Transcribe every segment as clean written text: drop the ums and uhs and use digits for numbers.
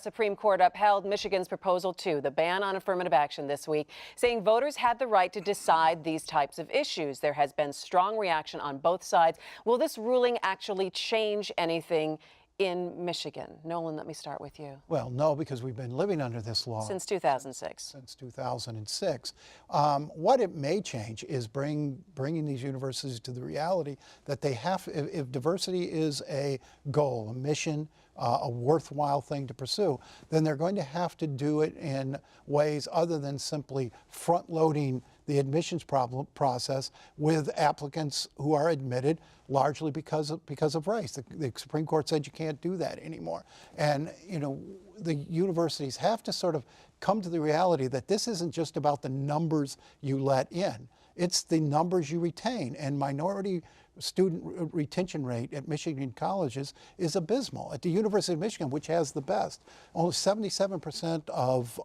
Supreme Court upheld Michigan's proposal to the ban on affirmative action this week, saying voters had the right to decide these types of issues. There has been strong reaction on both sides. Will this ruling actually change anything in Michigan? Nolan, let me start with you. Well, no, because we've been living under this law since 2006. Since 2006. What it may change is bringing these universities to the reality that they have, if diversity is a goal, a mission, a worthwhile thing to pursue, then they're going to have to do it in ways other than simply front-loading the admissions process with applicants who are admitted largely because of race. The Supreme Court said you can't do that anymore. And, you know, the universities have to sort of come to the reality that this isn't just about the numbers you let in. It's the numbers you retain. And minority student retention rate at Michigan colleges is abysmal. At the University of Michigan, which has the best, only 77% of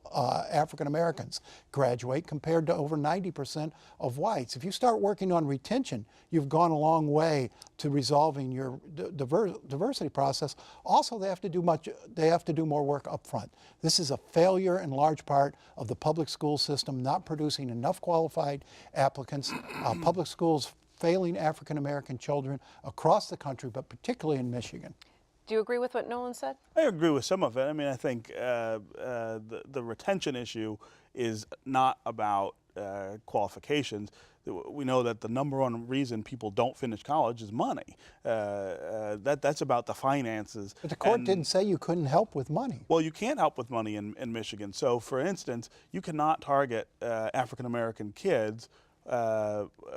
African Americans graduate compared to over 90% of whites. If you start working on retention, you've gone a long way to resolving your diversity process. Also, they have to do more work up front. This is a failure in large part of the public school system not producing enough qualified applicants. Public schools failing African American children across the country, but particularly in Michigan. Do you agree with what Nolan said? I agree with some of it. I mean, I think the retention issue is not about qualifications. We know that the number one reason people don't finish college is money. That's about the finances. But the court didn't say you couldn't help with money. Well, you can't help with money in Michigan. So, for instance, you cannot target African American kids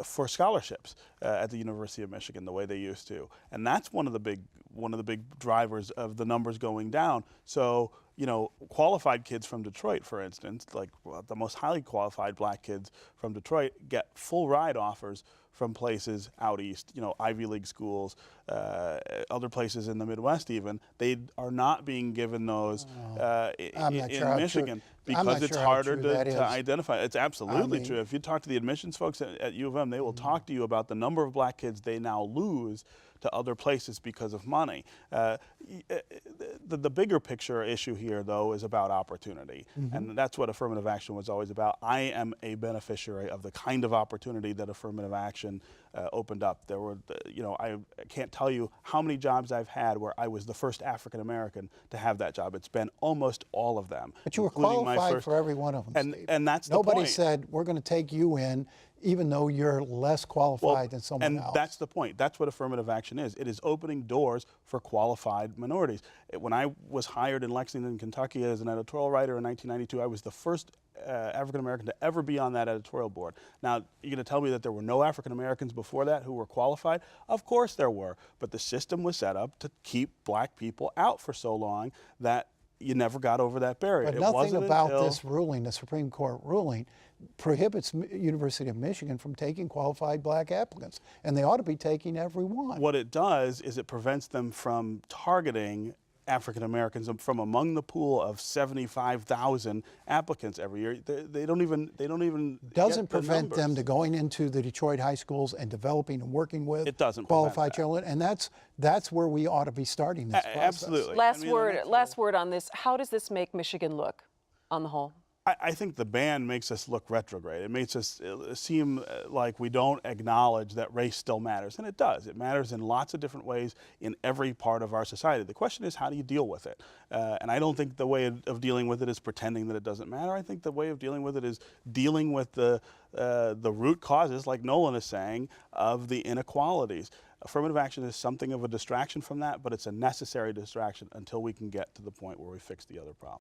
for scholarships at the University of Michigan the way they used to, and that's one of the big drivers of the numbers going down. So, you know, qualified kids from Detroit, for instance, like the most highly qualified black kids from Detroit, get full ride offers from places out east, you know, Ivy League schools, other places in the Midwest even. They are not being given those in Michigan because it's harder to identify. It's absolutely true. If you talk to the admissions folks at U of M, they will talk to you about the number of black kids they now lose to other places because of money. The bigger picture issue here, though, is about opportunity. And that's what affirmative action was always about. I am a beneficiary of the kind of opportunity that affirmative action opened up. There were, you know, I can't tell you how many jobs I've had where I was the first African American to have that job. It's been almost all of them. But you were qualified for every one of them, and that's the point. Nobody said, we're going to take you in even though you're less qualified than someone else. And that's the point. That's what affirmative action is. It is opening doors for qualified minorities. When I was hired in Lexington, Kentucky as an editorial writer in 1992, I was the first African American to ever be on that editorial board. Now, you're going to tell me that there were no African Americans before that who were qualified? Of course there were, but the system was set up to keep black people out for so long that you never got over that barrier. But nothing about this ruling, the Supreme Court ruling, prohibits University of Michigan from taking qualified black applicants, and they ought to be taking every one. What it does is it prevents them from targeting African Americans from among the pool of 75,000 applicants every year. They don't even doesn't prevent them to going into the Detroit high schools and developing and working with qualified children, and that's where we ought to be starting this process. Absolutely. Last word on this. How does this make Michigan look on the whole? I think the ban makes us look retrograde. It makes us seem like we don't acknowledge that race still matters, and it does. It matters in lots of different ways in every part of our society. The question is, how do you deal with it? And I don't think the way of dealing with it is pretending that it doesn't matter. I think the way of dealing with it is dealing with the root causes, like Nolan is saying, of the inequalities. Affirmative action is something of a distraction from that, but it's a necessary distraction until we can get to the point where we fix the other problem.